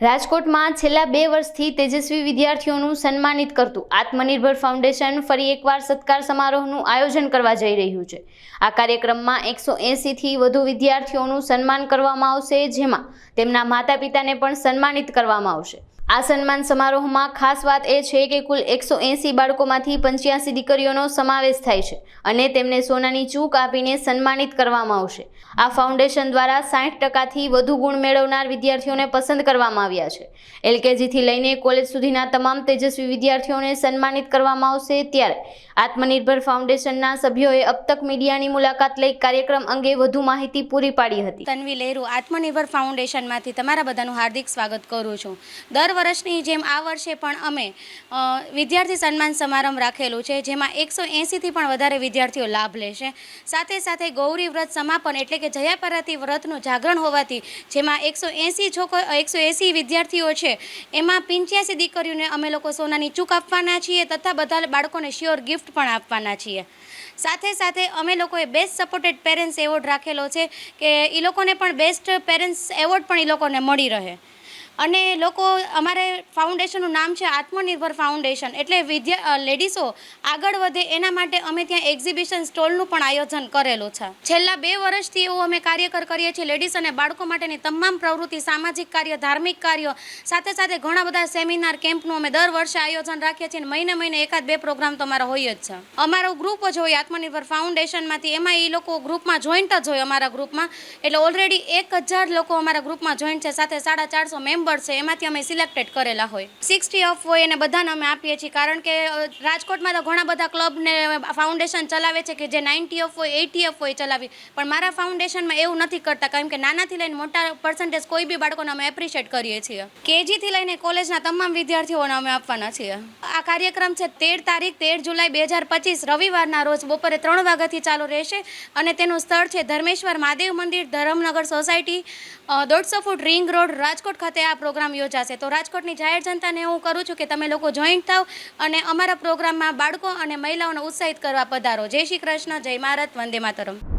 રાજકોટમાં છેલ્લા 2 વર્ષથી તેજસ્વી વિદ્યાર્થીઓનું સન્માનિત કરતું આત્મનિર્ભર ફાઉન્ડેશન ફરી એકવાર સત્કાર સમારોહનું આયોજન કરવા જઈ રહ્યું છે। આ કાર્યક્રમમાં 180થી વધુ વિદ્યાર્થીઓનું સન્માન કરવામાં આવશે, જેમાં તેમના માતા-પિતાને પણ સન્માનિત કરવામાં આવશે। આ સન્માન સમારોહમાં ખાસ વાત એ છે કે કુલ 180 બાળકોમાંથી 85 દીકરીઓનો સમાવેશ થાય છે અને તેમને સોનાની ચૂક આપીને સન્માનિત કરવામાં આવશે। આ ફાઉન્ડેશન દ્વારા 60%થી વધુ ગુણ મેળવનાર વિદ્યાર્થીઓને પસંદ કરવામાં આવ્યા છે। LKGથી લઈને કોલેજ સુધીના તમામ તેજસ્વી વિદ્યાર્થીઓને સન્માનિત કરવામાં આવશે। ત્યારે આત્મનિર્ભર ફાઉન્ડેશનના સભ્યોએ અબ તક મીડિયાની મુલાકાત લઈ કાર્યક્રમ અંગે વધુ માહિતી પૂરી પાડી હતી। તન્વી લહેરુ આત્મનિર્ભર ફાઉન્ડેશનમાંથી તમારા બધાનું હાર્દિક સ્વાગત કરું છું। દર વર્ષની જેમ આ વર્ષે પણ અમે વિદ્યાર્થી સન્માન સમારંભ રાખેલું છે, જેમાં 180થી પણ વધારે વિદ્યાર્થીઓ લાભ લેશે। સાથે સાથે ગૌરી વ્રત સમાપન એટલે કે જયાપરાતી વ્રતનું જાગરણ હોવાથી જેમાં 180 વિદ્યાર્થીઓ છે, એમાં 85 દીકરીઓને અમે લોકો સોનાની ચૂક આપવાના છીએ તથા બધા બાળકોને શ્યોર ગિફ્ટ પણ આપવાના છીએ। સાથે સાથે અમે લોકોએ બેસ્ટ સપોર્ટેડ પેરેન્ટ્સ એવોર્ડ રાખેલો છે કે એ લોકોને પણ બેસ્ટ પેરેન્ટ્સ એવોર્ડ પણ એ લોકોને મળી રહે। અને લોકો અમારે ફાઉન્ડેશનનું નામ છે આત્મનિર્ભર ફાઉન્ડેશન, એટલે લેડીઝો આગળ વધે એના માટે અમે ત્યાં એક્ઝિબિશન સ્ટોલનું પણ આયોજન કરેલું છે। છેલ્લા 2 વર્ષથી એવું અમે કાર્ય કરીએ છીએ। લેડીઝ અને બાળકો માટેની તમામ પ્રવૃત્તિ, સામાજિક કાર્ય, ધાર્મિક કાર્યો, સાથે સાથે ઘણા બધા સેમિનાર કેમ્પનું અમે દર વર્ષે આયોજન રાખીએ છીએ અને મહિને 1-2 પ્રોગ્રામ તો અમારા હોય જ છે। અમારો ગ્રુપ જ હોય આત્મનિર્ભર ફાઉન્ડેશનમાંથી, એમાં એ લોકો ગ્રુપમાં જોઈન્ટ જ હોય અમારા ગ્રુપમાં, એટલે ઓલરેડી 1000 લોકો અમારા ગ્રુપમાં જોઈન્ટ છે, સાથે 450 મેમ્બર છે, એમાંથી અમે સિલેક્ટેડ કરેલા હોય। 60 ઓફ હોય એને બધાને અમે આપીએ છીએ, કારણ કે રાજકોટમાં તો ઘણા બધા ક્લબ ને ફાઉન્ડેશન ચલાવે છે કે જે 90 ઓફ હોય, 80 ઓફ હોય ચલાવી, પણ મારા ફાઉન્ડેશનમાં એવું નથી કરતા, કારણ કે નાનાથી લઈને મોટા પર્સન્ટેજ કોઈ બી બાળકોને અમે એપ્રિશિએટ કરીએ છીએ। KGથી લઈને કોલેજના તમામ વિદ્યાર્થીઓને અમે આપવાના છીએ। આ કાર્યક્રમ છે 13 જુલાઈ 2025 રવિવારના રોજ બપોરે 3 વાગ્યાથી ચાલુ રહેશે અને તેનું સ્થળ છે ધર્મેશ્વર મહાદેવ મંદિર, Dharamnagar society, 150 foot ring road, Rajkot ખાતે આ પ્રોગ્રામ યોજાશે। તો રાજકોટની જાહેર જનતાને હું કરું છું કે તમે લોકો જોઈન્ટ થાવ અને અમારા પ્રોગ્રામમાં બાળકો અને મહિલાઓને ઉત્સાહિત કરવા પધારો। જય શ્રી કૃષ્ણ, જય ભારત, વંદે માતરમ।